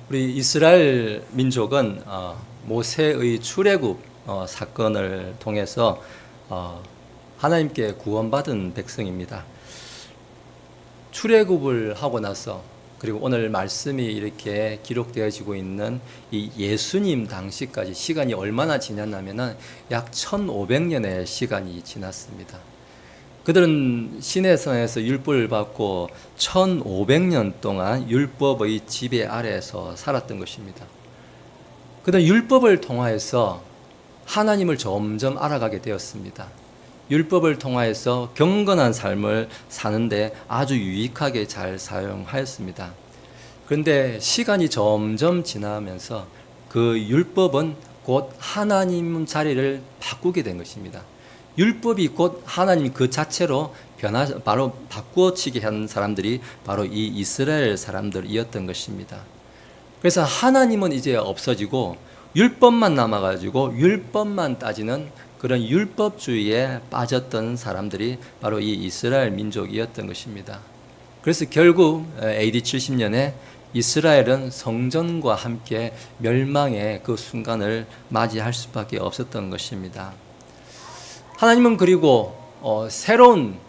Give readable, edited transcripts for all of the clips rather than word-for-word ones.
우리 이스라엘 민족은 모세의 출애굽 사건을 통해서 하나님께 구원받은 백성입니다. 출애굽을 하고 나서 그리고 오늘 말씀이 이렇게 기록되어지고 있는 이 예수님 당시까지 시간이 얼마나 지났냐면은 약 1500년의 시간이 지났습니다. 그들은 시내산에서 율법을 받고 1500년 동안 율법의 지배 아래에서 살았던 것입니다. 그들은 율법을 통하여서 하나님을 점점 알아가게 되었습니다. 율법을 통하여서 경건한 삶을 사는데 아주 유익하게 잘 사용하였습니다. 그런데 시간이 점점 지나면서 그 율법은 곧 하나님 자리를 바꾸게 된 것입니다. 율법이 곧 하나님 그 자체로 바로 바꾸어치게 한 사람들이 바로 이 이스라엘 사람들이었던 것입니다. 그래서 하나님은 이제 없어지고 율법만 남아가지고 율법만 따지는 그런 율법주의에 빠졌던 사람들이 바로 이 이스라엘 민족이었던 것입니다. 그래서 결국 AD 70년에 이스라엘은 성전과 함께 멸망의 그 순간을 맞이할 수밖에 없었던 것입니다. 하나님은 그리고 새로운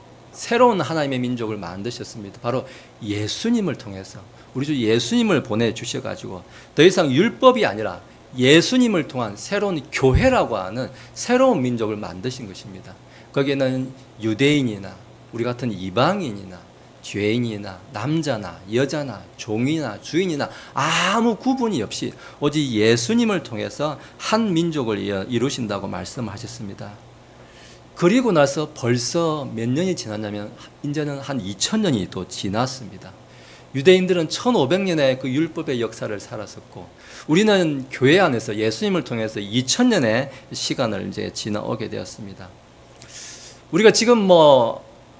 하나님의 민족을 만드셨습니다. 바로 예수님을 통해서 우리 주 예수님을 보내주셔가지고 더 이상 율법이 아니라 예수님을 통한 새로운 교회라고 하는 새로운 민족을 만드신 것입니다. 거기에는 유대인이나 우리 같은 이방인이나 죄인이나 남자나 여자나 종이나 주인이나 아무 구분이 없이 오직 예수님을 통해서 한 민족을 이루신다고 말씀하셨습니다. 그리고 나서 벌써 몇 년이 지났냐면 이제는 한 2000년이 또 지났습니다. 유대인들은 1500년의 그 율법의 역사를 살았었고 우리는 교회 안에서 예수님을 통해서 2000년의 시간을 이제 지나오게 되었습니다. 우리가 지금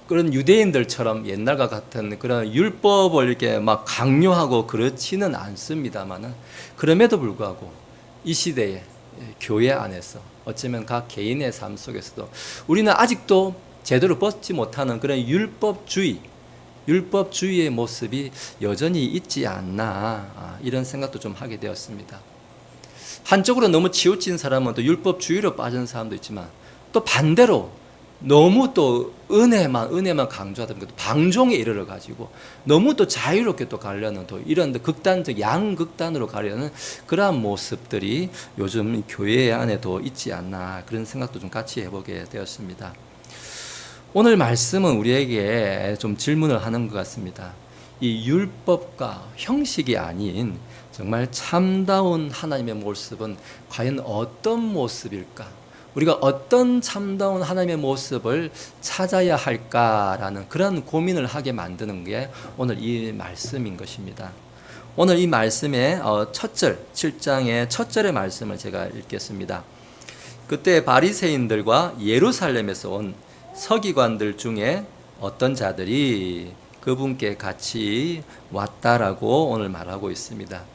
그런 유대인들처럼 옛날과 같은 그런 율법을 이렇게 막 강요하고 그렇지는 않습니다만은 그럼에도 불구하고 이 시대에 교회 안에서 어쩌면 각 개인의 삶 속에서도 우리는 아직도 제대로 벗지 못하는 그런 율법주의의 모습이 여전히 있지 않나 이런 생각도 좀 하게 되었습니다. 한쪽으로 너무 치우친 사람은 또 율법주의로 빠진 사람도 있지만 또 반대로 너무 또 은혜만 강조하다 보니까 방종에 이르러 가지고 너무 또 자유롭게 또 가려는 또 이런 양극단으로 가려는 그러한 모습들이 요즘 교회 안에도 있지 않나 그런 생각도 좀 같이 해보게 되었습니다. 오늘 말씀은 우리에게 좀 질문을 하는 것 같습니다. 이 율법과 형식이 아닌 정말 참다운 하나님의 모습은 과연 어떤 모습일까? 우리가 어떤 참다운 하나님의 모습을 찾아야 할까라는 그런 고민을 하게 만드는 게 오늘 이 말씀인 것입니다. 오늘 이 말씀의 첫 절, 7장의 첫 절의 말씀을 제가 읽겠습니다. 그때 바리새인들과 예루살렘에서 온 서기관들 중에 어떤 자들이 그분께 같이 왔다라고 오늘 말하고 있습니다.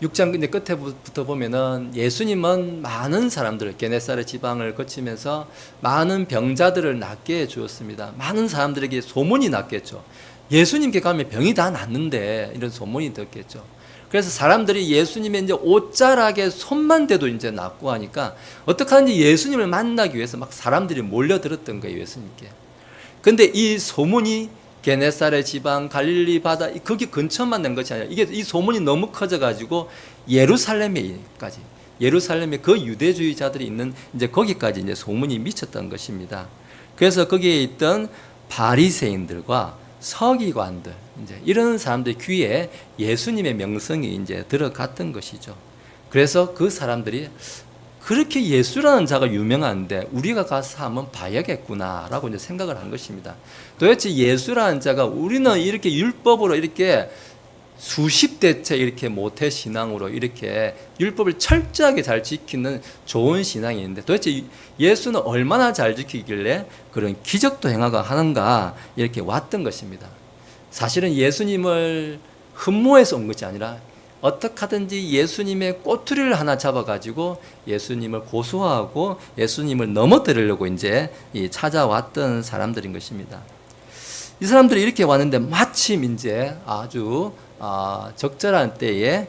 6장 끝에부터 보면은 예수님은 많은 사람들을 게네사렛 지방을 거치면서 많은 병자들을 낫게 해 주었습니다. 많은 사람들에게 소문이 났겠죠. 예수님께 가면 병이 다 낫는데 이런 소문이 듣겠죠. 그래서 사람들이 예수님의 이제 옷자락에 손만 대도 이제 낫고 하니까 어떻게 하는지 예수님을 만나기 위해서 막 사람들이 몰려들었던 거예요, 예수님께. 근데 이 소문이 게네사렛 지방, 갈릴리 바다 거기 근처만 난 것이 아니라 이 소문이 너무 커져가지고 예루살렘에 그 유대주의자들이 있는 이제 거기까지 이제 소문이 미쳤던 것입니다. 그래서 거기에 있던 바리새인들과 서기관들 이제 이런 사람들 귀에 예수님의 명성이 이제 들어갔던 것이죠. 그래서 그 사람들이 그렇게 예수라는 자가 유명한데 우리가 가서 한번 봐야겠구나라고 이제 생각을 한 것입니다. 도대체 예수라는 자가 우리는 이렇게 율법으로 이렇게 수십 대째 이렇게 모태 신앙으로 이렇게 율법을 철저하게 잘 지키는 좋은 신앙이 있는데 도대체 예수는 얼마나 잘 지키길래 그런 기적도 행하고 하는가 이렇게 왔던 것입니다. 사실은 예수님을 흠모해서 온 것이 아니라 어떻게 하든지 예수님의 꼬투리를 하나 잡아가지고 예수님을 고소하고 예수님을 넘어뜨리려고 이제 찾아왔던 사람들인 것입니다. 이 사람들이 이렇게 왔는데 마침 이제 아주 적절한 때에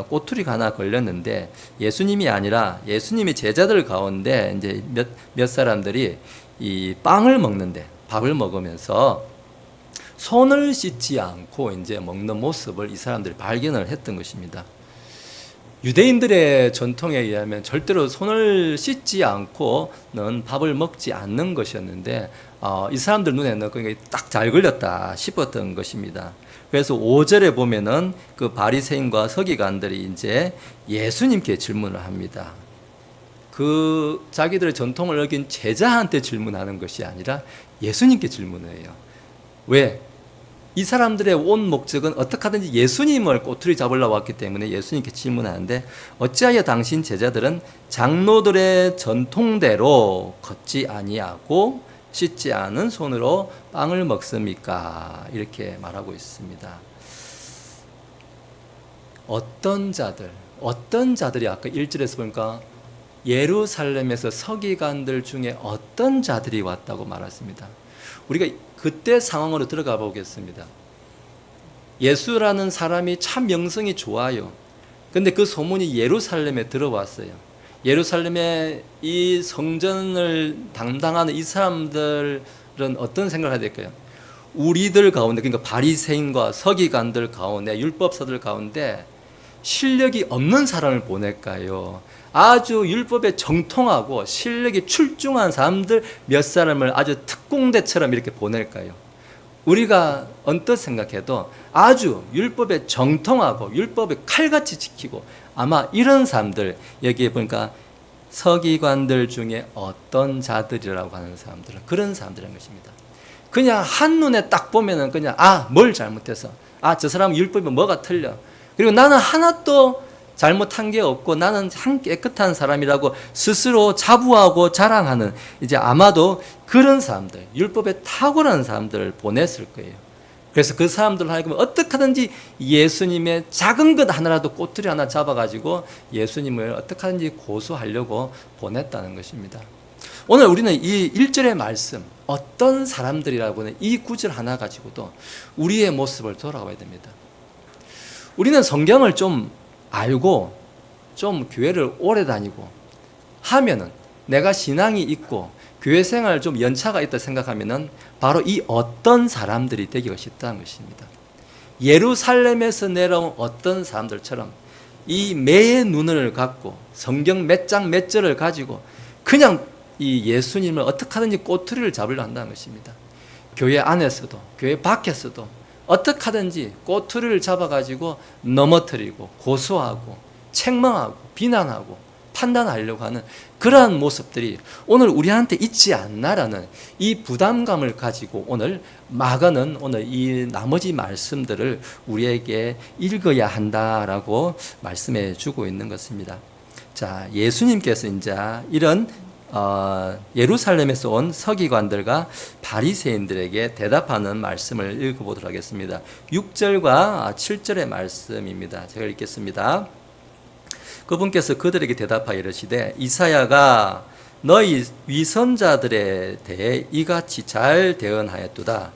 꼬투리가 하나 걸렸는데 예수님이 아니라 예수님의 제자들 가운데 이제 몇 사람들이 이 빵을 먹는데 밥을 먹으면서 손을 씻지 않고 이제 먹는 모습을 이 사람들이 발견을 했던 것입니다. 유대인들의 전통에 의하면 절대로 손을 씻지 않고는 밥을 먹지 않는 것이었는데 이 사람들 눈에는 그게 딱 잘 걸렸다 싶었던 것입니다. 그래서 5절에 보면은 그 바리새인과 서기관들이 이제 예수님께 질문을 합니다. 그 자기들의 전통을 어긴 제자한테 질문하는 것이 아니라 예수님께 질문을 해요. 왜? 이 사람들의 온 목적은 어떻게 하든지 예수님을 꼬투리 잡으려고 왔기 때문에 예수님께 질문하는데 어찌하여 당신 제자들은 장로들의 전통대로 걷지 아니하고 씻지 않은 손으로 빵을 먹습니까? 이렇게 말하고 있습니다. 어떤 자들이 아까 1절에서 보니까 예루살렘에서 서기관들 중에 어떤 자들이 왔다고 말했습니다. 우리가 그때 상황으로 들어가 보겠습니다. 예수라는 사람이 참 명성이 좋아요. 근데 그 소문이 예루살렘에 들어왔어요. 예루살렘에 이 성전을 담당하는 이 사람들은 어떤 생각을 해야 될까요? 우리들 가운데, 그러니까 바리새인과 서기관들 가운데, 율법사들 가운데 실력이 없는 사람을 보낼까요? 아주 율법에 정통하고 실력이 출중한 사람들 몇 사람을 아주 특공대처럼 이렇게 보낼까요? 우리가 언뜻 생각해도 아주 율법에 정통하고 율법에 칼같이 지키고 아마 이런 사람들, 여기에 보니까 서기관들 중에 어떤 자들이라고 하는 사람들은 그런 사람들인 것입니다. 그냥 한눈에 딱 보면은 그냥 뭘 잘못해서 저 사람은 율법이 뭐가 틀려, 그리고 나는 하나도 잘못한 게 없고 나는 참 깨끗한 사람이라고 스스로 자부하고 자랑하는, 이제 아마도 그런 사람들, 율법에 탁월한 사람들을 보냈을 거예요. 그래서 그 사람들을 하여금 어떻게 하든지 예수님의 작은 것 하나라도 꼬투리 하나 잡아가지고 예수님을 어떻게 하든지 고소하려고 보냈다는 것입니다. 오늘 우리는 이 1절의 말씀, 어떤 사람들이라고 하는 이 구절 하나 가지고도 우리의 모습을 돌아봐야 됩니다. 우리는 성경을 좀 알고 좀 교회를 오래 다니고 하면은, 내가 신앙이 있고 교회 생활 좀 연차가 있다 생각하면은 바로 이 어떤 사람들이 되기가 쉽다는 것입니다. 예루살렘에서 내려온 어떤 사람들처럼 이 매의 눈을 갖고 성경 몇 장 몇 절을 가지고 그냥 이 예수님을 어떻게 하든지 꼬투리를 잡으려 한다는 것입니다. 교회 안에서도 교회 밖에서도 어떻게 하든지 꼬투리를 잡아가지고 넘어뜨리고 고소하고 책망하고 비난하고 판단하려고 하는 그러한 모습들이 오늘 우리한테 있지 않나라는 이 부담감을 가지고 오늘 마가는 오늘 이 나머지 말씀들을 우리에게 읽어야 한다라고 말씀해 주고 있는 것입니다. 자, 예수님께서 이제 이런 예루살렘에서 온 서기관들과 바리새인들에게 대답하는 말씀을 읽어보도록 하겠습니다. 6절과 7절의 말씀입니다. 제가 읽겠습니다. 그분께서 그들에게 대답하여 이르시되 이사야가 너희 위선자들에 대해 이같이 잘 대언하였도다.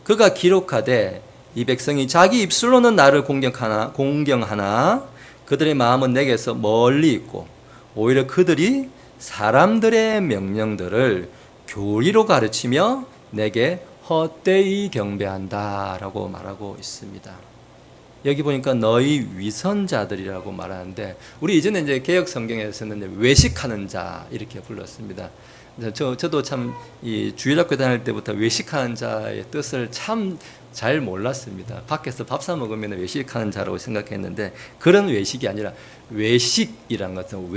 그가 기록하되 이 백성이 자기 입술로는 나를 공경하나 그들의 마음은 내게서 멀리 있고 오히려 그들이 사람들의 명령들을 교리로 가르치며 내게 헛되이 경배한다 라고 말하고 있습니다. 여기 보니까 너희 위선자들이라고 말하는데, 우리 이전에 이제 개혁 성경에서는 외식하는 자 이렇게 불렀습니다. 저도 참 이 주일학교 다닐 때부터 외식하는 자의 뜻을 참 잘 몰랐습니다. 밖에서 밥 사 먹으면 외식하는 자라고 생각했는데 그런 외식이 아니라 외식이란 것은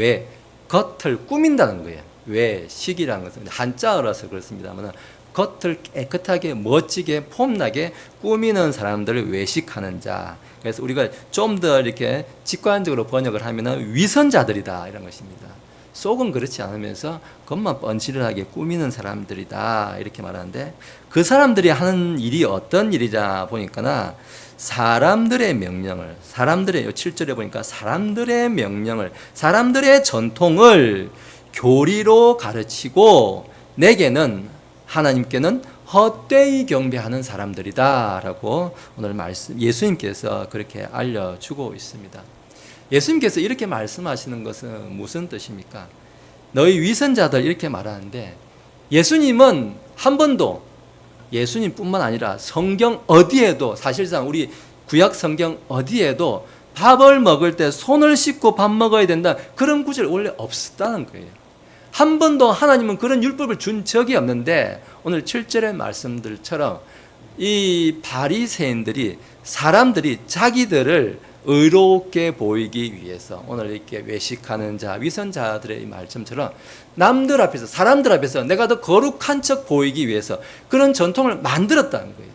겉을 꾸민다는 거예요. 외식이라는 것은 한자어라서 그렇습니다만 겉을 깨끗하게 멋지게 폼나게 꾸미는 사람들을 외식하는 자. 그래서 우리가 좀 더 이렇게 직관적으로 번역을 하면 위선자들이다 이런 것입니다. 속은 그렇지 않으면서 겉만 뻔칠하게 꾸미는 사람들이다 이렇게 말하는데, 그 사람들이 하는 일이 어떤 일이자 보니까 사람들의 명령을, 7절에 보니까 사람들의 명령을, 사람들의 전통을 교리로 가르치고 내게는, 하나님께는 헛되이 경배하는 사람들이다라고 오늘 말씀 예수님께서 그렇게 알려주고 있습니다. 예수님께서 이렇게 말씀하시는 것은 무슨 뜻입니까? 너희 위선자들 이렇게 말하는데, 예수님은 한 번도, 예수님뿐만 아니라 성경 어디에도, 사실상 우리 구약 성경 어디에도 밥을 먹을 때 손을 씻고 밥 먹어야 된다, 그런 구절 원래 없었다는 거예요. 한 번도 하나님은 그런 율법을 준 적이 없는데, 오늘 7절의 말씀들처럼 이 바리새인들이, 사람들이 자기들을 의롭게 보이기 위해서 오늘 이렇게 외식하는 자, 위선자들의 말씀처럼 남들 앞에서, 사람들 앞에서 내가 더 거룩한 척 보이기 위해서 그런 전통을 만들었다는 거예요.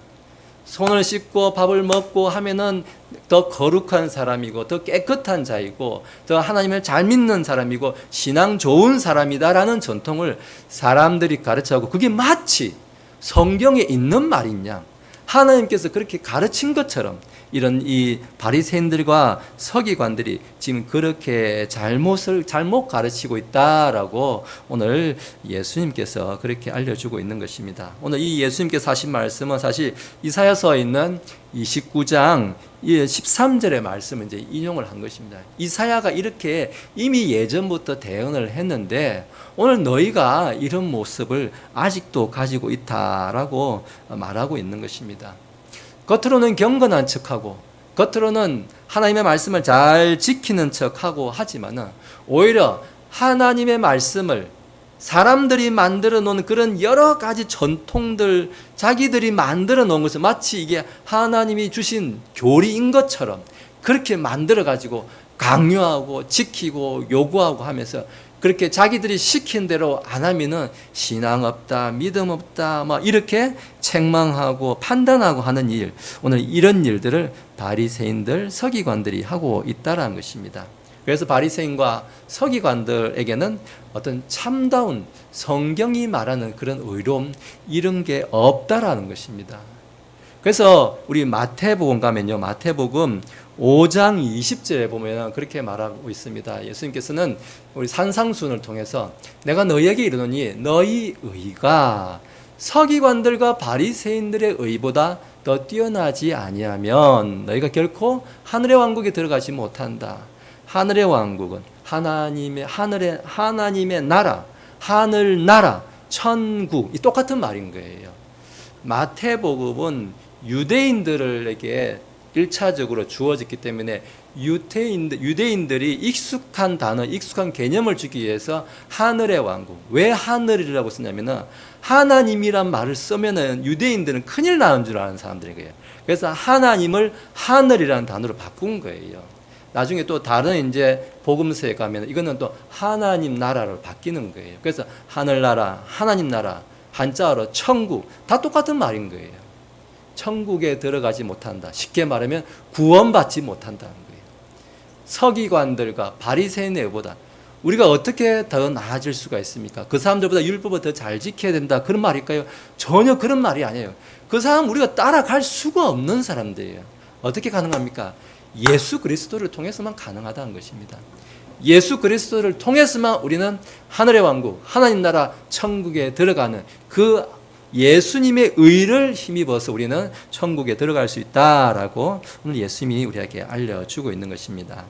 손을 씻고 밥을 먹고 하면은 더 거룩한 사람이고 더 깨끗한 자이고 더 하나님을 잘 믿는 사람이고 신앙 좋은 사람이다라는 전통을 사람들이 가르쳐하고, 그게 마치 성경에 있는 말이냐, 하나님께서 그렇게 가르친 것처럼 이런 이 바리새인들과 서기관들이 지금 그렇게 잘못 가르치고 있다라고 오늘 예수님께서 그렇게 알려주고 있는 것입니다. 오늘 이 예수님께서 하신 말씀은 사실 이사야서에 있는 29장 13절의 말씀을 이제 인용을 한 것입니다. 이사야가 이렇게 이미 예전부터 대언을 했는데, 오늘 너희가 이런 모습을 아직도 가지고 있다라고 말하고 있는 것입니다. 겉으로는 경건한 척하고, 겉으로는 하나님의 말씀을 잘 지키는 척하고 하지만은, 오히려 하나님의 말씀을 사람들이 만들어 놓은 그런 여러 가지 전통들, 자기들이 만들어 놓은 것을 마치 이게 하나님이 주신 교리인 것처럼 그렇게 만들어 가지고 강요하고 지키고 요구하고 하면서, 그렇게 자기들이 시킨 대로 안 하면은 신앙 없다, 믿음 없다, 막 이렇게 책망하고 판단하고 하는 일, 오늘 이런 일들을 바리새인들, 서기관들이 하고 있다라는 것입니다. 그래서 바리새인과 서기관들에게는 어떤 참다운 성경이 말하는 그런 의로움, 이런 게 없다라는 것입니다. 그래서 우리 마태복음 가면요, 마태복음 5장 20절에 보면 그렇게 말하고 있습니다. 예수님께서는 우리 산상수훈을 통해서 내가 너희에게 이르노니 너희 의가 서기관들과 바리새인들의 의보다 더 뛰어나지 아니하면 너희가 결코 하늘의 왕국에 들어가지 못한다. 하늘의 왕국은 하나님의 나라, 하늘 나라, 천국, 이 똑같은 말인 거예요. 마태복음은 유대인들에게 1차적으로 주어졌기 때문에 유대인들이 익숙한 단어, 익숙한 개념을 주기 위해서 하늘의 왕국, 왜 하늘이라고 쓰냐면은 하나님이란 말을 쓰면은 유대인들은 큰일 나는 줄 아는 사람들이에요. 그래서 하나님을 하늘이라는 단어로 바꾼 거예요. 나중에 또 다른 이제 복음서에 가면 이거는 또 하나님 나라로 바뀌는 거예요. 그래서 하늘나라, 하나님 나라, 한자어로 천국, 다 똑같은 말인 거예요. 천국에 들어가지 못한다. 쉽게 말하면 구원받지 못한다는 거예요. 서기관들과 바리새인들보다 우리가 어떻게 더 나아질 수가 있습니까? 그 사람들보다 율법을 더 잘 지켜야 된다, 그런 말일까요? 전혀 그런 말이 아니에요. 그 사람 우리가 따라갈 수가 없는 사람들이에요. 어떻게 가능합니까? 예수 그리스도를 통해서만 가능하다는 것입니다. 예수 그리스도를 통해서만 우리는 하늘의 왕국, 하나님 나라, 천국에 들어가는 그 예수님의 의를 힘입어서 우리는 천국에 들어갈 수 있다라고 오늘 예수님이 우리에게 알려주고 있는 것입니다.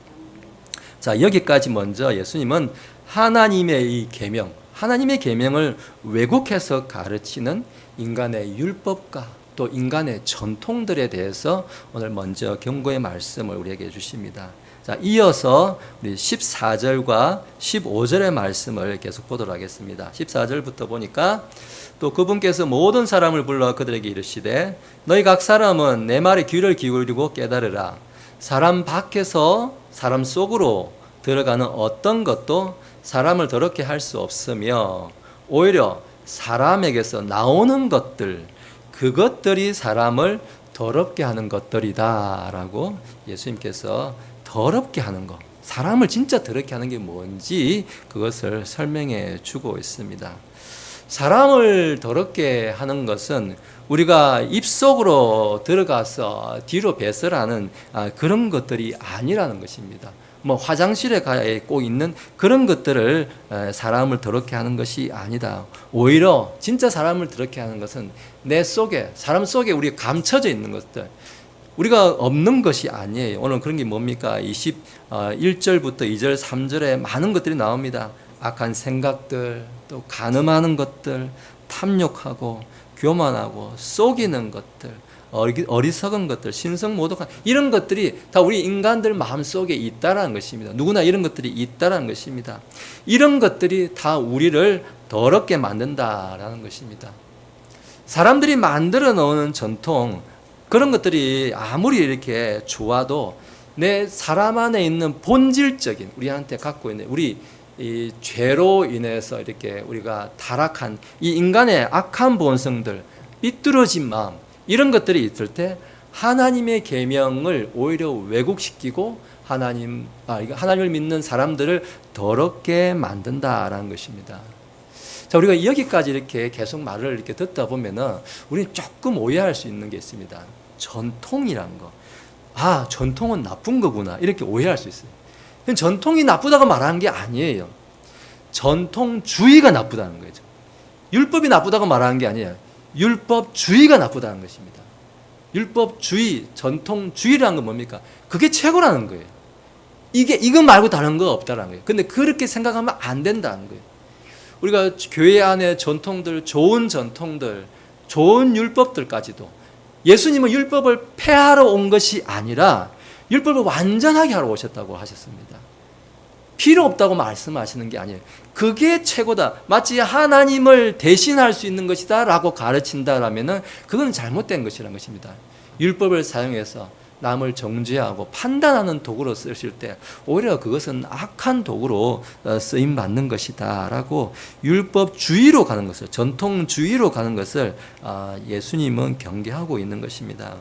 자, 여기까지 먼저 예수님은 하나님의 이 계명, 하나님의 계명을 왜곡해서 가르치는 인간의 율법과 또 인간의 전통들에 대해서 오늘 먼저 경고의 말씀을 우리에게 주십니다. 자, 이어서 우리 14절과 15절의 말씀을 계속 보도록 하겠습니다. 14절부터 보니까 또 그분께서 모든 사람을 불러 그들에게 이르시되 너희 각 사람은 내 말에 귀를 기울이고 깨달으라. 사람 밖에서 사람 속으로 들어가는 어떤 것도 사람을 더럽게 할 수 없으며 오히려 사람에게서 나오는 것들, 그것들이 사람을 더럽게 하는 것들이다 라고 예수님께서 더럽게 하는 것, 사람을 진짜 더럽게 하는 게 뭔지 그것을 설명해 주고 있습니다. 사람을 더럽게 하는 것은 우리가 입속으로 들어가서 뒤로 배설하는 그런 것들이 아니라는 것입니다. 뭐 화장실에 가 꼭 있는 그런 것들을 사람을 더럽게 하는 것이 아니다. 오히려 진짜 사람을 더럽게 하는 것은 내 속에, 사람 속에 우리가 감춰져 있는 것들, 우리가 없는 것이 아니에요. 오늘 그런 게 뭡니까? 21절부터 2절, 3절에 많은 것들이 나옵니다. 악한 생각들, 또 간음하는 것들, 탐욕하고 교만하고 속이는 것들, 어리석은 것들, 신성모독한 이런 것들이 다 우리 인간들 마음속에 있다라는 것입니다. 누구나 이런 것들이 있다라는 것입니다. 이런 것들이 다 우리를 더럽게 만든다라는 것입니다. 사람들이 만들어 놓은 전통, 그런 것들이 아무리 이렇게 좋아도 내 사람 안에 있는 본질적인, 우리한테 갖고 있는 우리 이 죄로 인해서 이렇게 우리가 타락한 이 인간의 악한 본성들, 삐뚤어진 마음, 이런 것들이 있을 때 하나님의 계명을 오히려 왜곡시키고 하나님을 믿는 사람들을 더럽게 만든다라는 것입니다. 자, 우리가 여기까지 이렇게 계속 말을 이렇게 듣다 보면은 우리는 조금 오해할 수 있는 게 있습니다. 전통이란 거. 아, 전통은 나쁜 거구나. 이렇게 오해할 수 있어요. 전통이 나쁘다고 말하는 게 아니에요. 전통주의가 나쁘다는 거죠. 율법이 나쁘다고 말하는 게 아니에요. 율법주의가 나쁘다는 것입니다. 율법주의, 전통주의라는 건 뭡니까? 그게 최고라는 거예요. 이거 말고 다른 거 없다는 거예요. 근데 그렇게 생각하면 안 된다는 거예요. 우리가 교회 안에 전통들, 좋은 율법들까지도 예수님은 율법을 폐하러 온 것이 아니라 율법을 완전하게 하러 오셨다고 하셨습니다. 필요 없다고 말씀하시는 게 아니에요. 그게 최고다. 마치 하나님을 대신할 수 있는 것이다 라고 가르친다라면은 그건 잘못된 것이라는 것입니다. 율법을 사용해서 남을 정죄하고 판단하는 도구로 쓰실 때 오히려 그것은 악한 도구로 쓰임 받는 것이다 라고 율법주의로 가는 것을, 전통주의로 가는 것을 예수님은 경계하고 있는 것입니다.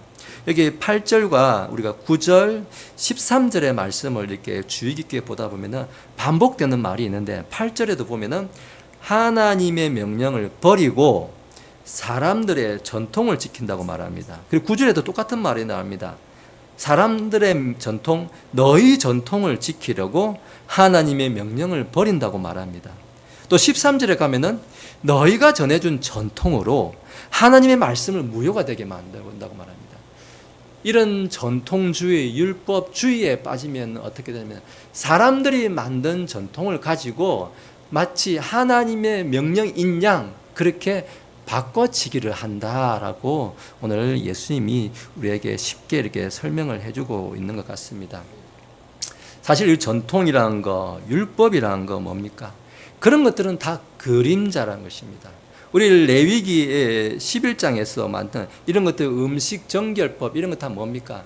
여기 8절과 우리가 9절, 13절의 말씀을 이렇게 주의 깊게 보다 보면은 반복되는 말이 있는데 8절에도 보면은 하나님의 명령을 버리고 사람들의 전통을 지킨다고 말합니다. 그리고 9절에도 똑같은 말이 나옵니다. 사람들의 전통, 너희 전통을 지키려고 하나님의 명령을 버린다고 말합니다. 또 13절에 가면은 너희가 전해준 전통으로 하나님의 말씀을 무효가 되게 만든다고 말합니다. 이런 전통주의, 율법주의에 빠지면 어떻게 되냐면 사람들이 만든 전통을 가지고 마치 하나님의 명령인 양 그렇게 바꿔치기를 한다라고 오늘 예수님이 우리에게 쉽게 이렇게 설명을 해주고 있는 것 같습니다. 사실 이 전통이라는 거, 율법이라는 거 뭡니까? 그런 것들은 다 그림자라는 것입니다. 우리 레위기 11장에서 만든 이런 것들, 음식 정결법 이런 거 다 뭡니까?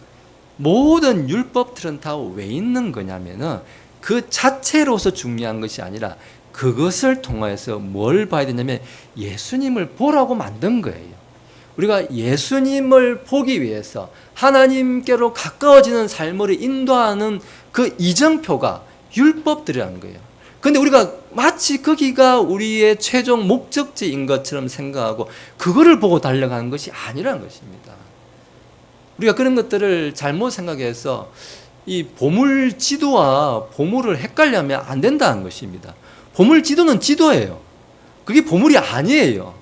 모든 율법들은 다 왜 있는 거냐면은 그 자체로서 중요한 것이 아니라 그것을 통해서 뭘 봐야 되냐면 예수님을 보라고 만든 거예요. 우리가 예수님을 보기 위해서 하나님께로 가까워지는 삶을 인도하는 그 이정표가 율법들이라는 거예요. 그런데 우리가 마치 거기가 우리의 최종 목적지인 것처럼 생각하고 그거를 보고 달려가는 것이 아니라는 것입니다. 우리가 그런 것들을 잘못 생각해서 이 보물 지도와 보물을 헷갈려하면 안 된다는 것입니다. 보물 지도는 지도예요. 그게 보물이 아니에요.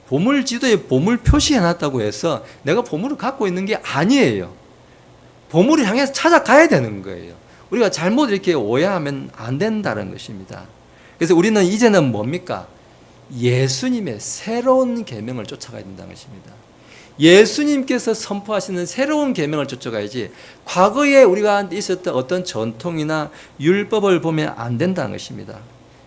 보물 지도에 보물 표시해놨다고 해서 내가 보물을 갖고 있는 게 아니에요. 보물을 향해서 찾아가야 되는 거예요. 우리가 잘못 이렇게 오해하면 안 된다는 것입니다. 그래서 우리는 이제는 뭡니까? 예수님의 새로운 계명을 쫓아가야 된다는 것입니다. 예수님께서 선포하시는 새로운 계명을 쫓아가야지 과거에 우리가 있었던 어떤 전통이나 율법을 보면 안 된다는 것입니다.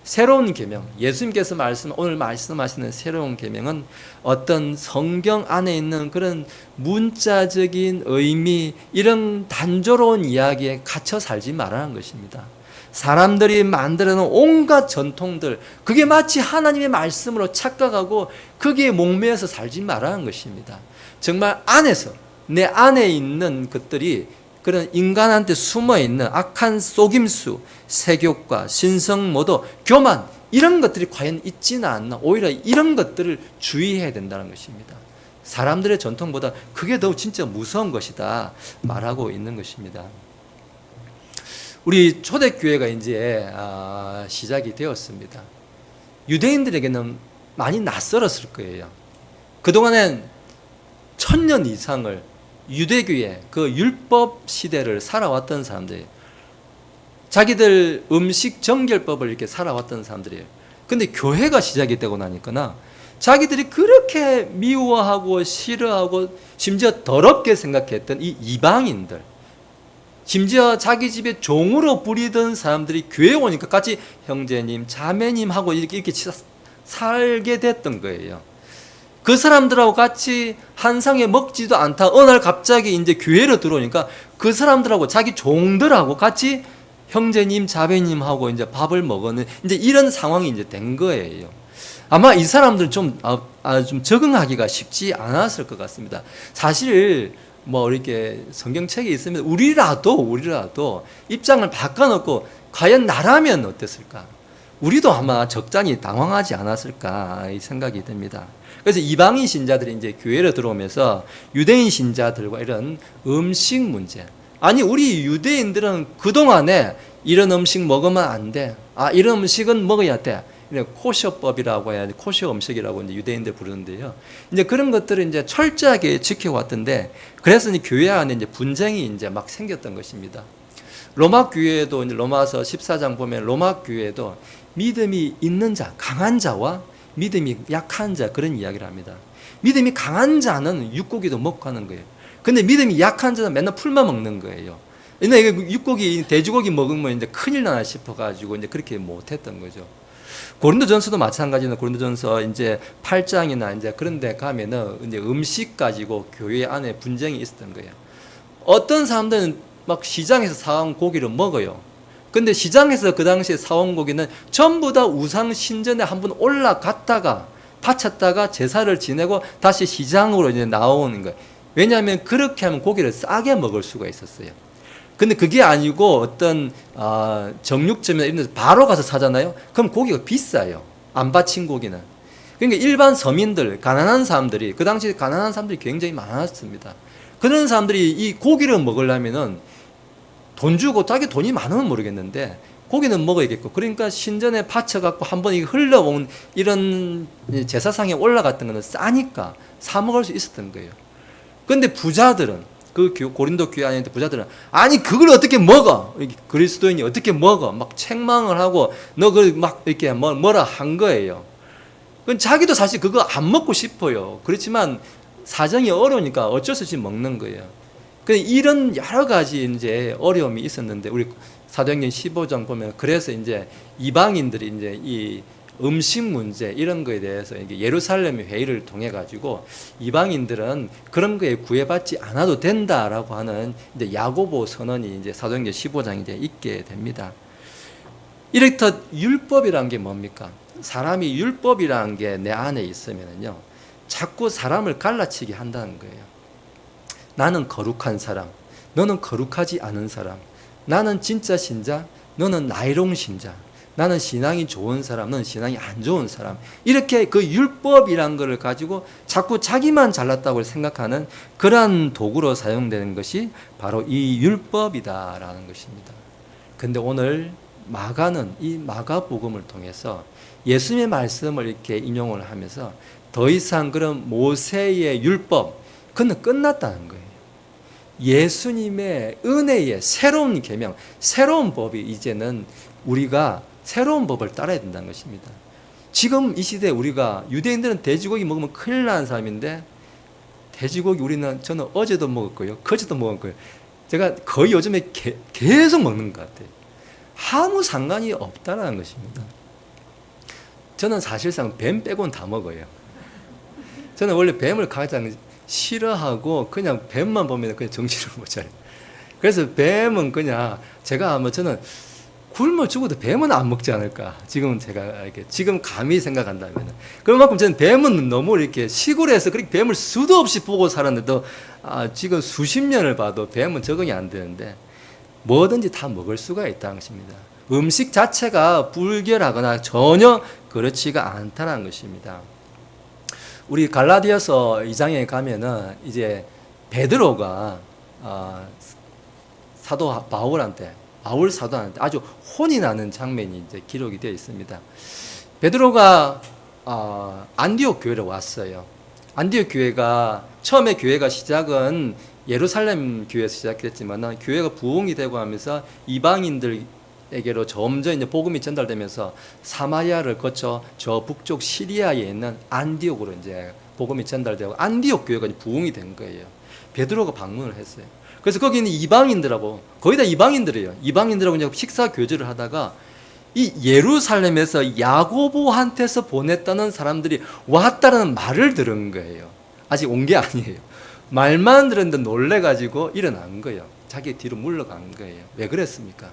새로운 계명, 예수님께서 오늘 말씀하시는 새로운 계명은 어떤 성경 안에 있는 그런 문자적인 의미, 이런 단조로운 이야기에 갇혀 살지 말라는 것입니다. 사람들이 만들어 놓은 온갖 전통들, 그게 마치 하나님의 말씀으로 착각하고 거기에 목매여서 살지 말라는 것입니다. 정말 내 안에 있는 것들이 그런 인간한테 숨어있는 악한 속임수, 세욕과 신성모독, 교만 이런 것들이 과연 있지는 않나. 오히려 이런 것들을 주의해야 된다는 것입니다. 사람들의 전통보다 그게 더 진짜 무서운 것이다 말하고 있는 것입니다. 우리 초대교회가 이제 시작이 되었습니다. 유대인들에게는 많이 낯설었을 거예요. 그동안엔 1000년 이상을 유대교회 그 율법 시대를 살아왔던 사람들이에요. 자기들 음식 정결법을 이렇게 살아왔던 사람들이에요. 근데 교회가 시작이 되고 나니까 자기들이 그렇게 미워하고 싫어하고 심지어 더럽게 생각했던 이 이방인들, 심지어 자기 집에 종으로 부리던 사람들이 교회에 오니까 같이 형제님, 자매님 하고 이렇게 살게 됐던 거예요. 그 사람들하고 같이 한 상에 먹지도 않다. 어느 날 갑자기 이제 교회로 들어오니까 그 사람들하고 자기 종들하고 같이 형제님, 자매님하고 이제 밥을 먹는 이제 이런 상황이 이제 된 거예요. 아마 이 사람들은 좀 적응하기가 쉽지 않았을 것 같습니다. 사실 뭐 이렇게 성경책에 있으면 우리라도 입장을 바꿔놓고 과연 나라면 어땠을까? 우리도 아마 적잖이 당황하지 않았을까 이 생각이 듭니다. 그래서 이방인 신자들이 이제 교회로 들어오면서 유대인 신자들과 이런 음식 문제, 아니 우리 유대인들은 그동안에 이런 음식 먹으면 안 돼, 이런 음식은 먹어야 돼, 코셔법이라고 해야 돼, 코셔 음식이라고 이제 유대인들 부르는데요. 이제 그런 것들을 이제 철저하게 지켜왔던데, 그래서 이제 교회 안에 이제 분쟁이 이제 막 생겼던 것입니다. 로마 교회도 이제 로마서 14장 보면 로마 교회도 믿음이 있는 자, 강한 자와 믿음이 약한 자, 그런 이야기를 합니다. 믿음이 강한 자는 육고기도 먹고 하는 거예요. 근데 믿음이 약한 자는 맨날 풀만 먹는 거예요. 근데 육고기, 돼지고기 먹으면 이제 큰일 나나 싶어가지고 이제 그렇게 못했던 거죠. 고린도전서도 마찬가지로 고린도전서 이제 8장이나 이제 그런 데 가면은 이제 음식 가지고 교회 안에 분쟁이 있었던 거예요. 어떤 사람들은 막 시장에서 사온 고기를 먹어요. 근데 시장에서 그 당시에 사온 고기는 전부 다 우상 신전에 한번 올라갔다가 바쳤다가 제사를 지내고 다시 시장으로 이제 나오는 거예요. 왜냐하면 그렇게 하면 고기를 싸게 먹을 수가 있었어요. 근데 그게 아니고 어떤 정육점이나 이런 데서 바로 가서 사잖아요. 그럼 고기가 비싸요. 안 바친 고기는. 그러니까 일반 서민들, 가난한 사람들이, 그 당시에 가난한 사람들이 굉장히 많았습니다. 그런 사람들이 이 고기를 먹으려면은 돈 주고, 자기 돈이 많으면 모르겠는데 고기는 먹어야겠고, 그러니까 신전에 바쳐갖고 한번 흘러온 이런 제사상에 올라갔던 거는 싸니까 사 먹을 수 있었던 거예요. 근데 부자들은, 그 고린도 교회 안에 있는 부자들은 아니 그걸 어떻게 먹어? 그리스도인이 어떻게 먹어? 막 책망을 하고 너 그 막 이렇게 뭐라 한 거예요. 그건 자기도 사실 그거 안 먹고 싶어요. 그렇지만 사정이 어려우니까 어쩔 수 없이 먹는 거예요. 이런 여러 가지 이제 어려움이 있었는데 우리 사도행전 15장 보면 그래서 이제 이방인들이 이제 이 음식 문제 이런 거에 대해서 이게 예루살렘 회의를 통해 가지고 이방인들은 그런 거에 구애받지 않아도 된다라고 하는 이제 야고보 선언이 이제 사도행전 15장에 이제 있게 됩니다. 이렇듯 율법이란 게 뭡니까? 사람이 율법이란 게 내 안에 있으면요, 자꾸 사람을 갈라치게 한다는 거예요. 나는 거룩한 사람, 너는 거룩하지 않은 사람, 나는 진짜 신자, 너는 나이롱 신자, 나는 신앙이 좋은 사람, 너는 신앙이 안 좋은 사람, 이렇게 그 율법이란 것을 가지고 자꾸 자기만 잘났다고 생각하는 그러한 도구로 사용되는 것이 바로 이 율법이다라는 것입니다. 근데 오늘 마가는 이 마가복음을 통해서 예수님의 말씀을 이렇게 인용을 하면서 더 이상 그런 모세의 율법, 그건 끝났다는 거예요. 예수님의 은혜의 새로운 계명, 새로운 법이 이제는 우리가 새로운 법을 따라야 된다는 것입니다. 지금 이 시대에 우리가, 유대인들은 돼지고기 먹으면 큰일 나는 사람인데, 돼지고기 저는 어제도 먹었고요, 그제도 먹었고요. 제가 거의 요즘에 계속 먹는 것 같아요. 아무 상관이 없다는 것입니다. 저는 사실상 뱀 빼고는 다 먹어요. 저는 원래 뱀을 가장 싫어하고 그냥 뱀만 보면 그냥 정신을 못 차려요. 그래서 뱀은 그냥 저는 굶어 죽어도 뱀은 안 먹지 않을까. 지금 제가 이렇게 지금 감히 생각한다면, 그만큼 저는 뱀은 너무 이렇게 시골에서 그렇게 뱀을 수도 없이 보고 살았는데도 지금 수십 년을 봐도 뱀은 적응이 안 되는데 뭐든지 다 먹을 수가 있다는 것입니다. 음식 자체가 불결하거나 전혀 그렇지가 않다는 것입니다. 우리 갈라디아서 2장에 가면은 이제 베드로가 사도 바울한테 바울 사도한테 아주 혼이 나는 장면이 이제 기록이 되어 있습니다. 베드로가 안디옥 교회로 왔어요. 안디옥 교회가 처음에 교회가 시작은 예루살렘 교회에서 시작했지만 교회가 부흥이 되고 하면서 이방인들에게로 점점 이제 복음이 전달되면서 사마리아를 거쳐 저 북쪽 시리아에 있는 안디옥으로 이제 복음이 전달되고 안디옥 교회가 부흥이 된 거예요. 베드로가 방문을 했어요. 그래서 거기 있는 이방인들하고 거의 다 이방인들이에요. 이방인들하고 이제 식사 교제를 하다가 이 예루살렘에서 야고보한테서 보냈다는 사람들이 왔다는 말을 들은 거예요. 아직 온 게 아니에요. 말만 들었는데 놀래가지고 일어난 거예요. 자기 뒤로 물러간 거예요. 왜 그랬습니까?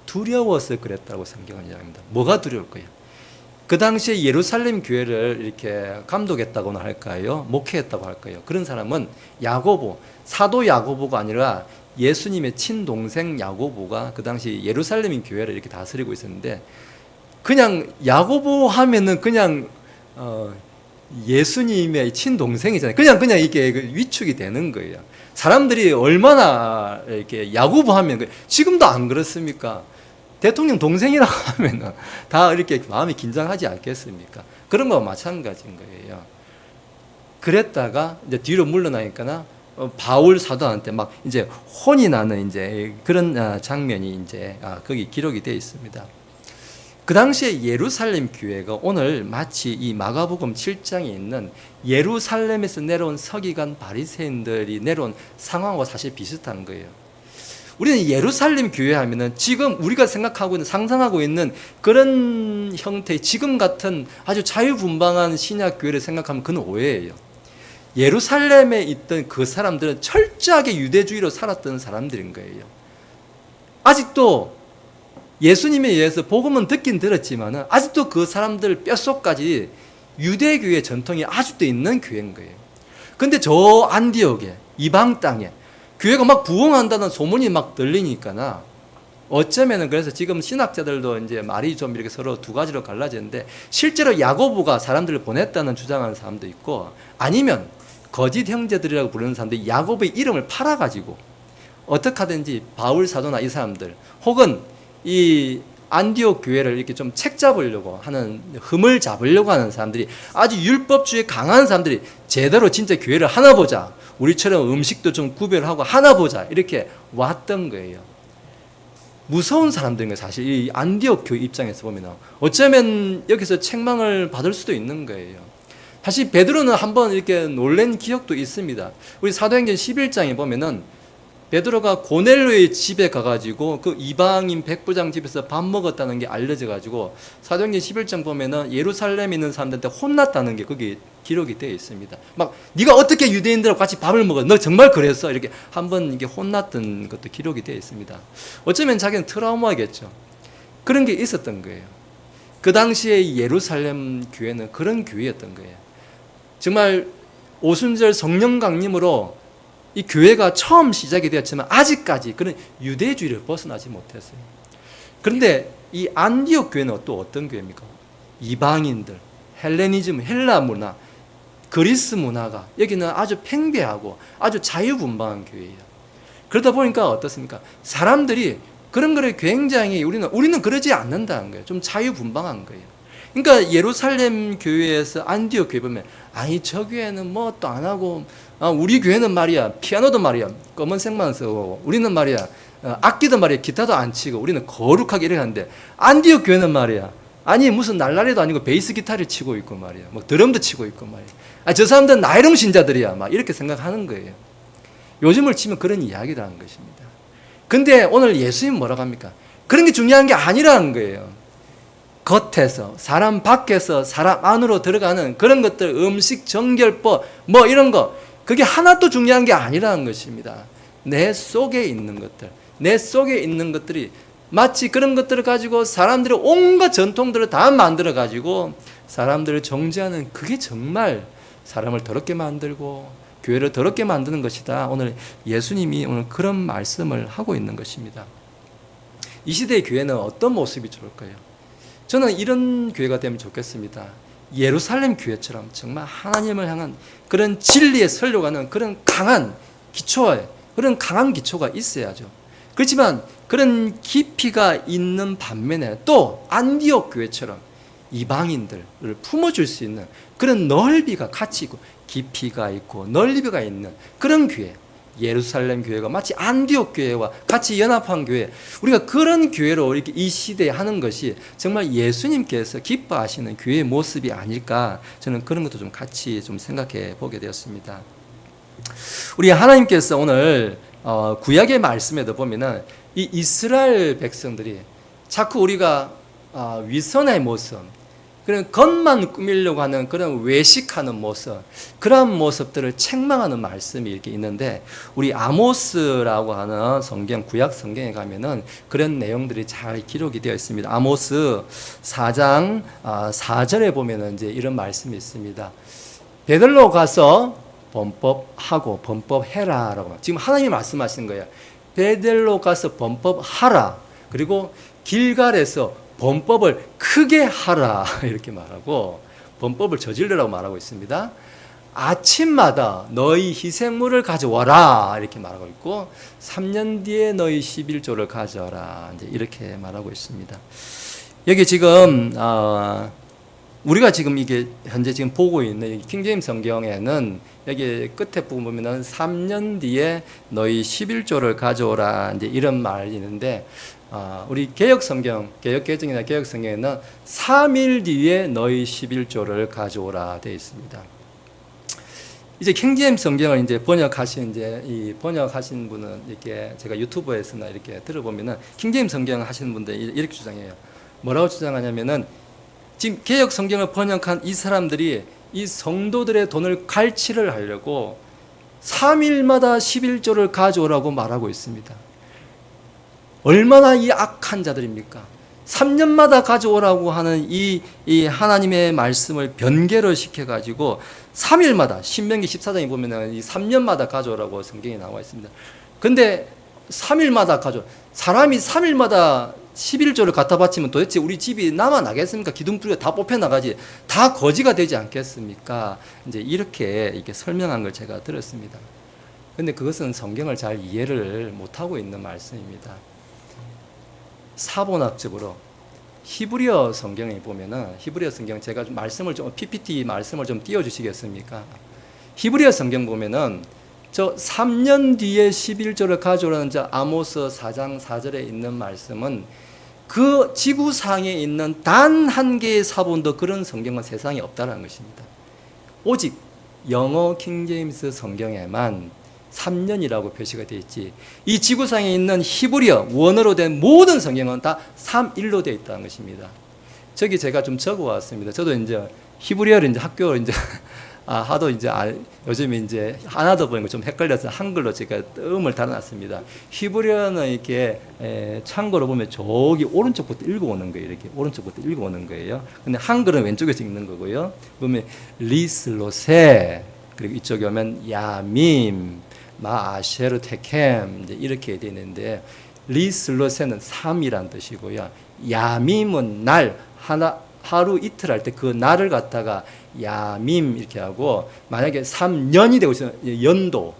두려워서 그랬다고 성경은 이야기합니다. 뭐가 두려울 거예요? 그 당시에 예루살렘 교회를 이렇게 감독했다고나 할까요? 목회했다고 할까요? 그런 사람은 야고보, 사도 야고보가 아니라 예수님의 친동생 야고보가 그 당시 예루살렘 교회를 이렇게 다스리고 있었는데, 그냥 야고보 하면은 그냥 예수님의 친동생이잖아요. 그냥 이게 위축이 되는 거예요. 사람들이 얼마나 이렇게 야고보 하면, 지금도 안 그렇습니까? 대통령 동생이라고 하면은 다 이렇게 마음이 긴장하지 않겠습니까? 그런 거와 마찬가지인 거예요. 그랬다가 이제 뒤로 물러나니까 바울 사도한테 막 이제 혼이 나는 이제 그런 장면이 이제 거기 기록이 되어 있습니다. 그 당시에 예루살렘 교회가 오늘 마치 이 마가복음 7장에 있는 예루살렘에서 내려온 서기관 바리새인들이 내려온 상황과 사실 비슷한 거예요. 우리는 예루살렘 교회 하면은 지금 우리가 생각하고 있는, 상상하고 있는 그런 형태의 지금 같은 아주 자유분방한 신약 교회를 생각하면 그건 오해예요. 예루살렘에 있던 그 사람들은 철저하게 유대주의로 살았던 사람들인 거예요. 아직도 예수님에 의해서 복음은 듣긴 들었지만 아직도 그 사람들 뼛속까지 유대교의 전통이 아직도 있는 교회인 거예요. 근데 저 안디옥에, 이방 땅에 교회가 막 부흥한다는 소문이 막 들리니까 어쩌면은 그래서 지금 신학자들도 이제 말이 좀 이렇게 서로 두 가지로 갈라지는데, 실제로 야고보가 사람들을 보냈다는 주장하는 사람도 있고, 아니면 거짓 형제들이라고 부르는 사람들이 야고보의 이름을 팔아가지고 어떻게 하든지 바울 사도나 이 사람들, 혹은 이 안디옥 교회를 이렇게 좀 책 잡으려고 하는, 흠을 잡으려고 하는 사람들이, 아주 율법주의 강한 사람들이 제대로 진짜 교회를 하나 보자, 우리처럼 음식도 좀 구별하고 하나 보자, 이렇게 왔던 거예요. 무서운 사람들인 거예요. 사실 이 안디옥 교회 입장에서 보면 어쩌면 여기서 책망을 받을 수도 있는 거예요. 사실 베드로는 한번 이렇게 놀란 기억도 있습니다. 우리 사도행전 11장에 보면은 베드로가 고넬료의 집에 가가지고 그 이방인 백부장 집에서 밥 먹었다는 게 알려져가지고 사도행전 11장 보면은 예루살렘에 있는 사람들한테 혼났다는 게 거기 기록이 되어 있습니다. 막 네가 어떻게 유대인들하고 같이 밥을 먹어? 너 정말 그랬어? 이렇게 한번 이게 혼났던 것도 기록이 되어 있습니다. 어쩌면 자기는 트라우마겠죠. 그런 게 있었던 거예요. 그 당시에 예루살렘 교회는 그런 교회였던 거예요. 정말 오순절 성령 강림으로 이 교회가 처음 시작이 되었지만 아직까지 그런 유대주의를 벗어나지 못했어요. 그런데 이 안디옥 교회는 또 어떤 교회입니까? 이방인들, 헬레니즘, 헬라 문화, 그리스 문화가 여기는 아주 팽배하고 아주 자유분방한 교회예요. 그러다 보니까 어떻습니까? 사람들이 그런 거를 굉장히 우리는 그러지 않는다는 거예요. 좀 자유분방한 거예요. 그러니까 예루살렘 교회에서 안디옥 교회 보면, 아니 저 교회는 뭐 또 안 하고, 우리 교회는 말이야 피아노도 말이야 검은색만 쓰고, 우리는 말이야 악기도 말이야 기타도 안 치고, 우리는 거룩하게 이렇게 하는데, 안디옥 교회는 말이야 아니 무슨 날라리도 아니고 베이스 기타를 치고 있고 말이야, 뭐 드럼도 치고 있고 말이야, 저 사람들은 나이롱 신자들이야 막 이렇게 생각하는 거예요. 요즘을 치면 그런 이야기를 하는 것입니다. 근데 오늘 예수님 뭐라고 합니까? 그런 게 중요한 게 아니라는 거예요. 겉에서, 사람 밖에서 사람 안으로 들어가는 그런 것들, 음식 정결법 뭐 이런 거, 그게 하나도 중요한 게 아니라는 것입니다. 내 속에 있는 것들, 내 속에 있는 것들이 마치 그런 것들을 가지고 사람들이 온갖 전통들을 다 만들어 가지고 사람들을 정죄하는, 그게 정말 사람을 더럽게 만들고 교회를 더럽게 만드는 것이다. 오늘 예수님이 오늘 그런 말씀을 하고 있는 것입니다. 이 시대의 교회는 어떤 모습이 좋을까요? 저는 이런 교회가 되면 좋겠습니다. 예루살렘 교회처럼 정말 하나님을 향한 그런 진리에 설려가는 그런 강한 기초에, 그런 강한 기초가 있어야죠. 그렇지만 그런 깊이가 있는 반면에 또 안디옥 교회처럼 이방인들을 품어줄 수 있는 그런 넓이가 같이 있고 깊이가 있고 넓이가 있는 그런 교회, 예루살렘 교회가 마치 안디옥 교회와 같이 연합한 교회, 우리가 그런 교회로 이렇게 이 시대에 하는 것이 정말 예수님께서 기뻐하시는 교회의 모습이 아닐까, 저는 그런 것도 좀 같이 좀 생각해 보게 되었습니다. 우리 하나님께서 오늘 구약의 말씀에도 보면은 이 이스라엘 백성들이 자꾸 우리가 위선의 모습, 그런 겉만 꾸미려고 하는 그런 외식하는 모습, 그런 모습들을 책망하는 말씀이 이렇게 있는데, 우리 아모스라고 하는 성경, 구약 성경에 가면은 그런 내용들이 잘 기록이 되어 있습니다. 아모스 4장 4절에 보면은 이제 이런 말씀이 있습니다. 베들로 가서 범법하고 범법해라라고. 지금 하나님이 말씀하시는 거예요. 베델로 가서 범법하라. 그리고 길갈에서 범법을 크게 하라 이렇게 말하고 범법을 저질러라고 말하고 있습니다. 아침마다 너희 희생물을 가져와라 이렇게 말하고 있고 3년 뒤에 너희 11조를 가져와라 이제 이렇게 말하고 있습니다. 여기 지금 우리가 지금 이게 현재 지금 보고 있는 킹제임스 성경에는 여기 끝에 부분 보면은 3년 뒤에 너희 11조를 가져오라 이제 이런 말이 있는데, 우리 개혁 성경, 개혁 개정이나 개혁 성경에는 3일 뒤에 너희 11조를 가져오라 되어 있습니다. 이제 킹제임스 성경을 이제 번역하신 이 번역하신 분은 이렇게 제가 유튜브에서나 이렇게 들어보면은 킹제임스 성경 하시는 분들 이렇게 주장해요. 뭐라고 주장하냐면은 지금 개혁 성경을 번역한 이 사람들이 이 성도들의 돈을 갈취를 하려고 3일마다 11조를 가져오라고 말하고 있습니다. 얼마나 이 악한 자들입니까? 3년마다 가져오라고 하는 이 하나님의 말씀을 변개를 시켜가지고 3일마다, 신명기 14장에 보면 이 3년마다 가져오라고 성경에 나와 있습니다. 근데 3일마다 사람이 3일마다 11조를 갖다 바치면 도대체 우리 집이 남아나겠습니까? 기둥뿌리가 다 뽑혀나가지, 다 거지가 되지 않겠습니까? 이제 이렇게 설명한 걸 제가 들었습니다. 근데 그것은 성경을 잘 이해를 못하고 있는 말씀입니다. 사본학적으로 히브리어 성경에 보면은, 히브리어 성경 제가 PPT 말씀을 좀 띄워주시겠습니까? 히브리어 성경 보면은 저 3년 뒤에 11조를 가져오라는 저 아모스 4장 4절에 있는 말씀은 그 지구상에 있는 단 한 개의 사본도 그런 성경은 세상에 없다는 것입니다. 오직 영어 킹제임스 성경에만 3년이라고 표시가 되어 있지, 이 지구상에 있는 히브리어 원어로 된 모든 성경은 다 3일로 되어 있다는 것입니다. 저기 제가 좀 적어 왔습니다. 저도 이제 히브리어를 이제 학교를 이제 하도 이제 요즘에 이제 하나도 보니까 좀 헷갈려서 한글로 제가 음을 달아놨습니다. 히브리어는 이렇게 참고로 보면 저기 오른쪽부터 읽어오는 거예요. 이렇게 오른쪽부터 읽어오는 거예요. 근데 한글은 왼쪽에서 읽는 거고요. 보면 리슬로세, 그리고 이쪽에 오면 야밈, 마아쉐르 테켐 이제 이렇게 되어 있는데, 리슬로세는 3이란 뜻이고요. 야밈은 날, 하루 이틀 할 때 그 날을 갖다가 야밈 이렇게 하고, 만약에 3년이 되고 있으면 연도,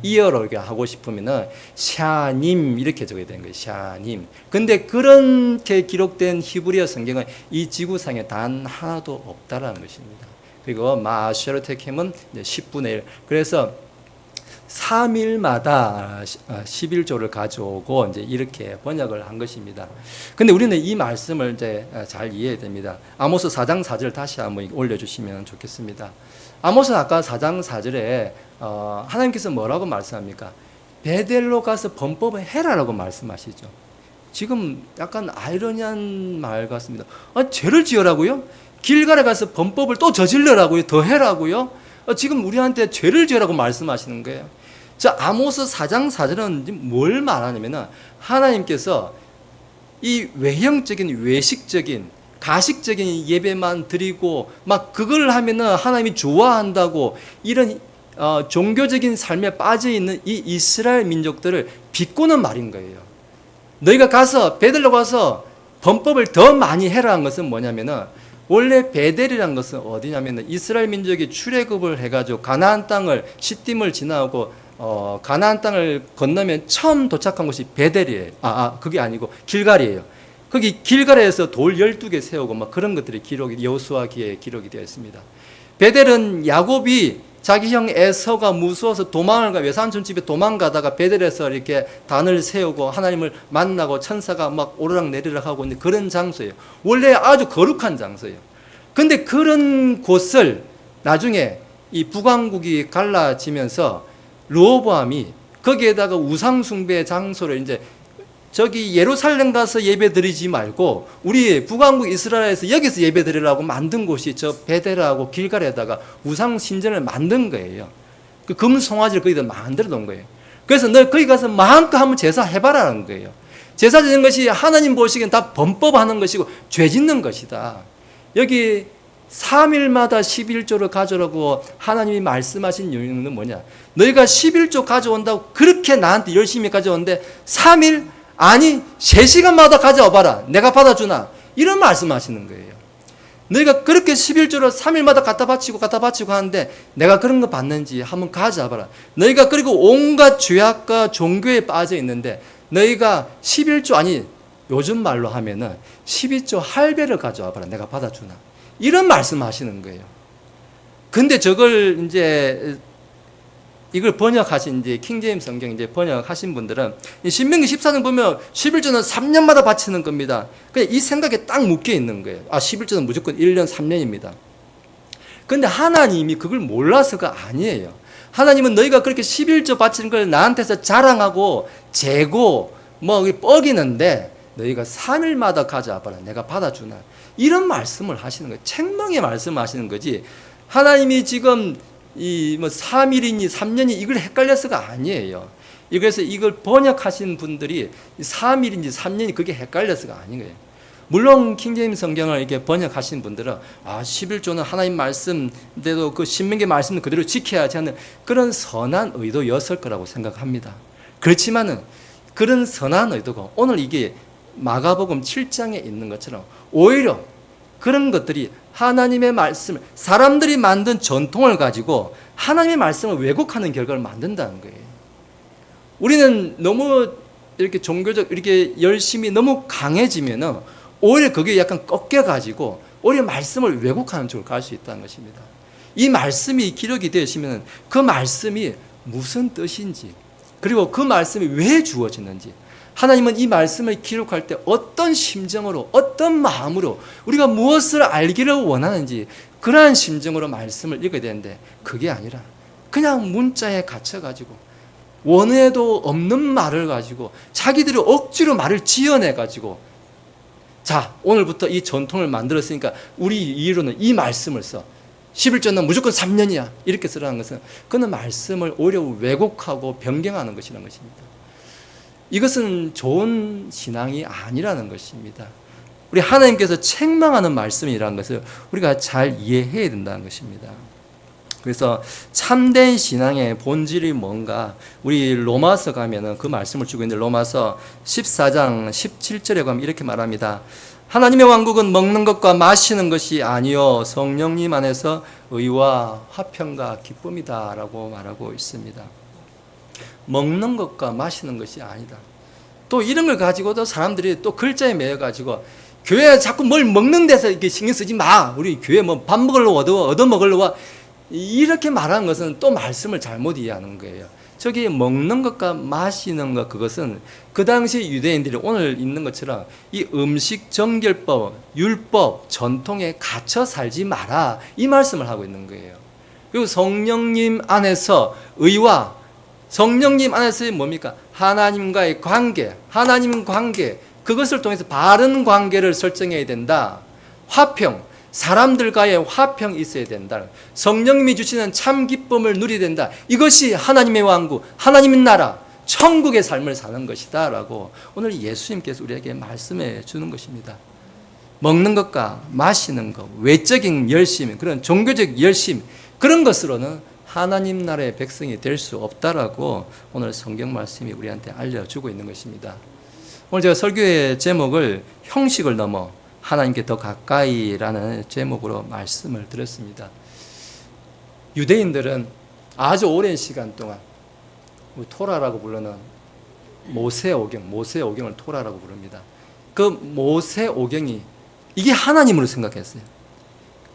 이어로 이렇게 하고 싶으면은 샤님 이렇게 적어야 되는 거예요. 샤님. 근데 그렇게 기록된 히브리어 성경은 이 지구상에 단 하나도 없다라는 것입니다. 그리고 마아쉐르 테켐은 10분의 1. 그래서 3일마다 11조를 가져오고 이제 이렇게 번역을 한 것입니다. 근데 우리는 이 말씀을 이제 잘 이해해야 됩니다. 아모스 4장 4절 다시 한번 올려주시면 좋겠습니다. 아모스 아까 4장 4절에 하나님께서 뭐라고 말씀합니까? 베델로 가서 범법을 해라라고 말씀하시죠. 지금 약간 아이러니한 말 같습니다. 죄를 지으라고요? 길갈에 가서 범법을 또 저질러라고요? 더 해라고요? 지금 우리한테 죄를 지으라고 말씀하시는 거예요. 자, 아모스 4장 4절은 뭘 말하냐면은, 하나님께서 이 외형적인, 외식적인, 가식적인 예배만 드리고 막 그걸 하면은 하나님이 좋아한다고, 이런 종교적인 삶에 빠져 있는 이 이스라엘 민족들을 비꼬는 말인 거예요. 너희가 가서 베델로 가서 범법을 더 많이 해라는 것은 뭐냐면은, 원래 베델이라는 것은 어디냐면 이스라엘 민족이 출애굽을 해가지고 가나안 땅을 시딤을 지나고 가나안 땅을 건너면 처음 도착한 곳이 베델이에요. 그게 아니고 길갈이에요. 거기 길갈에서 돌 12개 세우고 막 그런 것들이 기록이 여호수아기에 기록이 되어 있습니다. 베델은 야곱이 자기 형 에서가 무서워서 외삼촌 집에 도망가다가 베델에서 이렇게 단을 세우고 하나님을 만나고 천사가 막 오르락 내리락 하고 있는 그런 장소예요. 원래 아주 거룩한 장소예요. 근데 그런 곳을 나중에 이 북왕국이 갈라지면서 르호보암이 거기에다가 우상숭배 장소를 이제 저기 예루살렘 가서 예배 드리지 말고 우리 북왕국 이스라엘에서 여기서 예배 드리라고 만든 곳이 저 베델하고 길갈에다가 우상 신전을 만든 거예요. 그 금송아지를 거기다 만들어 놓은 거예요. 그래서 너 거기 가서 마음껏 한번 제사 해봐라는 거예요. 제사 지는 것이 하나님 보시기엔 다 범법하는 것이고 죄 짓는 것이다. 여기 3일마다 11조를 가져오라고 하나님이 말씀하신 이유는 뭐냐? 너희가 11조 가져온다고 그렇게 나한테 열심히 가져오는데 3일? 아니 3시간마다 가져와봐라. 내가 받아주나? 이런 말씀하시는 거예요. 너희가 그렇게 11조를 3일마다 갖다 바치고 하는데 내가 그런 거 받는지 한번 가져와봐라. 너희가 그리고 온갖 죄악과 종교에 빠져 있는데 너희가 11조 아니 요즘 말로 하면은 12조 할배를 가져와봐라. 내가 받아주나? 이런 말씀하시는 거예요. 근데 저걸 이걸 번역하신 킹제임스 성경 번역하신 분들은 신명기 14장 보면 11조는 3년마다 바치는 겁니다. 그냥 이 생각에 딱 묶여 있는 거예요. 11조는 무조건 1년 3년입니다. 근데 하나님이 그걸 몰라서가 아니에요. 하나님은 너희가 그렇게 11조 바치는 걸 나한테서 자랑하고 재고 뻐기는데 너희가 3일마다 가져와봐라. 내가 받아주나. 이런 말씀을 하시는 거예요. 책망의 말씀하시는 거지. 하나님이 지금 3일이니 3년이 이걸 헷갈려서가 아니에요. 그래서 이걸 번역하신 분들이 3일인지 3년이 그게 헷갈려서가 아닌 거예요. 물론 킹제임스 성경을 이렇게 번역하신 분들은 11조는 하나님 말씀대로 그 신명기 말씀을 그대로 지켜야지 하는 그런 선한 의도였을 거라고 생각합니다. 그렇지만은 그런 선한 의도가 오늘 이게 마가복음 7장에 있는 것처럼 오히려 그런 것들이 하나님의 말씀을 사람들이 만든 전통을 가지고 하나님의 말씀을 왜곡하는 결과를 만든다는 거예요. 우리는 너무 이렇게 종교적 이렇게 열심히 너무 강해지면은 오히려 그게 약간 꺾여가지고 오히려 말씀을 왜곡하는 쪽으로 갈 수 있다는 것입니다. 이 말씀이 기록이 되시면 그 말씀이 무슨 뜻인지 그리고 그 말씀이 왜 주어지는지 하나님은 이 말씀을 기록할 때 어떤 심정으로 어떤 마음으로 우리가 무엇을 알기를 원하는지 그러한 심정으로 말씀을 읽어야 되는데 그게 아니라 그냥 문자에 갇혀가지고 원어에도 없는 말을 가지고 자기들이 억지로 말을 지어내가지고 자 오늘부터 이 전통을 만들었으니까 우리 이로는 이 말씀을 써 11조는 무조건 3년이야 이렇게 쓰라는 것은 그는 말씀을 오히려 왜곡하고 변경하는 것이라는 것입니다. 이것은 좋은 신앙이 아니라는 것입니다. 우리 하나님께서 책망하는 말씀이라는 것을 우리가 잘 이해해야 된다는 것입니다. 그래서 참된 신앙의 본질이 뭔가 우리 로마서 가면은 그 말씀을 주고 있는데 로마서 14장 17절에 가면 이렇게 말합니다. 하나님의 왕국은 먹는 것과 마시는 것이 아니요 성령님 안에서 의와 화평과 기쁨이다라고 말하고 있습니다. 먹는 것과 마시는 것이 아니다. 또 이런 걸 가지고도 사람들이 또 글자에 매여가지고 교회 자꾸 뭘 먹는 데서 이렇게 신경 쓰지 마. 우리 교회 밥 먹으려고 얻어 먹으려고 와. 이렇게 말하는 것은 또 말씀을 잘못 이해하는 거예요. 저기 먹는 것과 마시는 것 그것은 그 당시 유대인들이 오늘 있는 것처럼 이 음식 정결법, 율법, 전통에 갇혀 살지 마라. 이 말씀을 하고 있는 거예요. 그리고 성령님 안에서 의와 성령님 안에서의 뭡니까? 하나님과의 관계, 하나님 관계, 그것을 통해서 바른 관계를 설정해야 된다. 화평, 사람들과의 화평이 있어야 된다. 성령님이 주시는 참 기쁨을 누려야 된다. 이것이 하나님의 왕국, 하나님의 나라, 천국의 삶을 사는 것이다 라고 오늘 예수님께서 우리에게 말씀해 주는 것입니다. 먹는 것과 마시는 것, 외적인 열심, 그런 종교적 열심, 그런 것으로는 하나님 나라의 백성이 될 수 없다라고 오늘 성경 말씀이 우리한테 알려주고 있는 것입니다. 오늘 제가 설교의 제목을 형식을 넘어 하나님께 더 가까이라는 제목으로 말씀을 드렸습니다. 유대인들은 아주 오랜 시간 동안 토라라고 부르는 모세오경을 토라라고 부릅니다. 그 모세오경이 이게 하나님으로 생각했어요.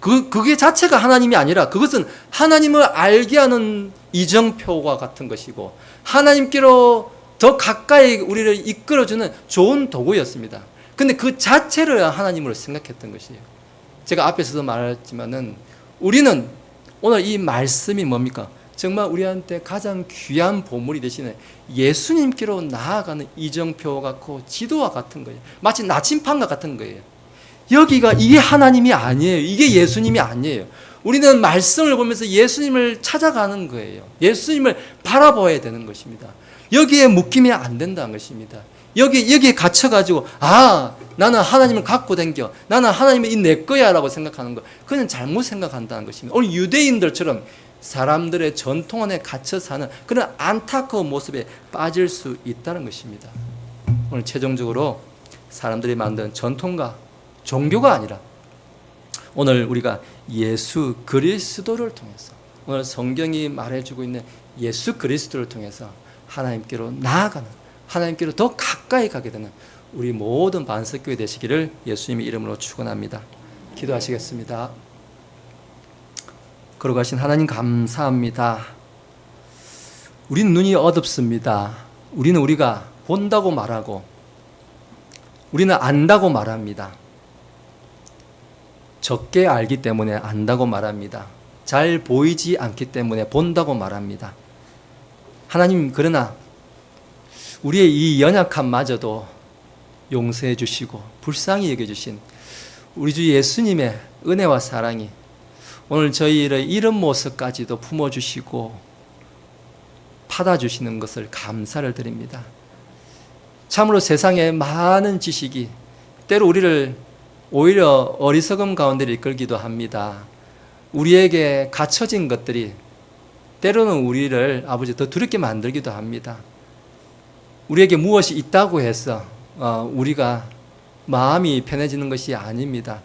그게 자체가 하나님이 아니라 그것은 하나님을 알게 하는 이정표와 같은 것이고 하나님께로 더 가까이 우리를 이끌어주는 좋은 도구였습니다. 근데 그 자체를 하나님으로 생각했던 것이에요. 제가 앞에서도 말했지만은 우리는 오늘 이 말씀이 뭡니까? 정말 우리한테 가장 귀한 보물이 되시는 예수님께로 나아가는 이정표 같고 지도와 같은 거예요. 마치 나침판과 같은 거예요. 여기가 이게 하나님이 아니에요. 이게 예수님이 아니에요. 우리는 말씀을 보면서 예수님을 찾아가는 거예요. 예수님을 바라봐야 되는 것입니다. 여기에 묶이면 안 된다는 것입니다. 여기에 갇혀가지고 나는 하나님을 갖고 댕겨, 나는 하나님이 내 거야 라고 생각하는 거, 그건 잘못 생각한다는 것입니다. 오늘 유대인들처럼 사람들의 전통 안에 갇혀 사는 그런 안타까운 모습에 빠질 수 있다는 것입니다. 오늘 최종적으로 사람들이 만든 전통과 종교가 아니라 오늘 우리가 예수 그리스도를 통해서, 오늘 성경이 말해주고 있는 예수 그리스도를 통해서 하나님께로 나아가는, 하나님께로 더 가까이 가게 되는 우리 모든 반석교회 되시기를 예수님의 이름으로 축원합니다. 기도하시겠습니다. 걸어가신 하나님 감사합니다. 우리는 눈이 어둡습니다. 우리는 우리가 본다고 말하고 우리는 안다고 말합니다. 적게 알기 때문에 안다고 말합니다. 잘 보이지 않기 때문에 본다고 말합니다. 하나님, 그러나 우리의 이 연약함마저도 용서해 주시고 불쌍히 여겨주신 우리 주 예수님의 은혜와 사랑이 오늘 저희의 이런 모습까지도 품어주시고 받아주시는 것을 감사를 드립니다. 참으로 세상의 많은 지식이 때로 우리를 오히려 어리석음 가운데를 이끌기도 합니다. 우리에게 갖춰진 것들이 때로는 우리를 아버지 더 두렵게 만들기도 합니다. 우리에게 무엇이 있다고 해서 우리가 마음이 편해지는 것이 아닙니다.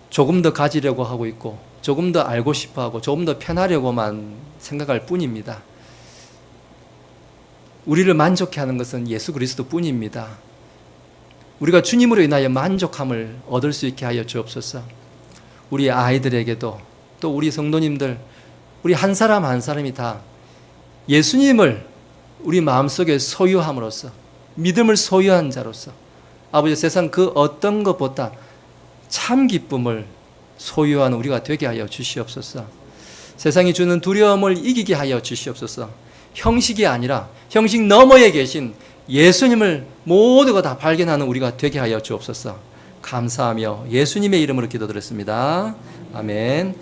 조금 더 가지려고 하고 있고 조금 더 알고 싶어하고 조금 더 편하려고만 생각할 뿐입니다. 우리를 만족해 하는 것은 예수 그리스도 뿐입니다. 우리가 주님으로 인하여 만족함을 얻을 수 있게 하여 주옵소서. 우리 아이들에게도 또 우리 성도님들, 우리 한 사람 한 사람이 다 예수님을 우리 마음속에 소유함으로써, 믿음을 소유한 자로서 아버지, 세상 그 어떤 것보다 참 기쁨을 소유하는 우리가 되게 하여 주시옵소서. 세상이 주는 두려움을 이기게 하여 주시옵소서. 형식이 아니라 형식 너머에 계신 예수님을 모두가 다 발견하는 우리가 되게 하여 주옵소서. 감사하며 예수님의 이름으로 기도드렸습니다. 아멘.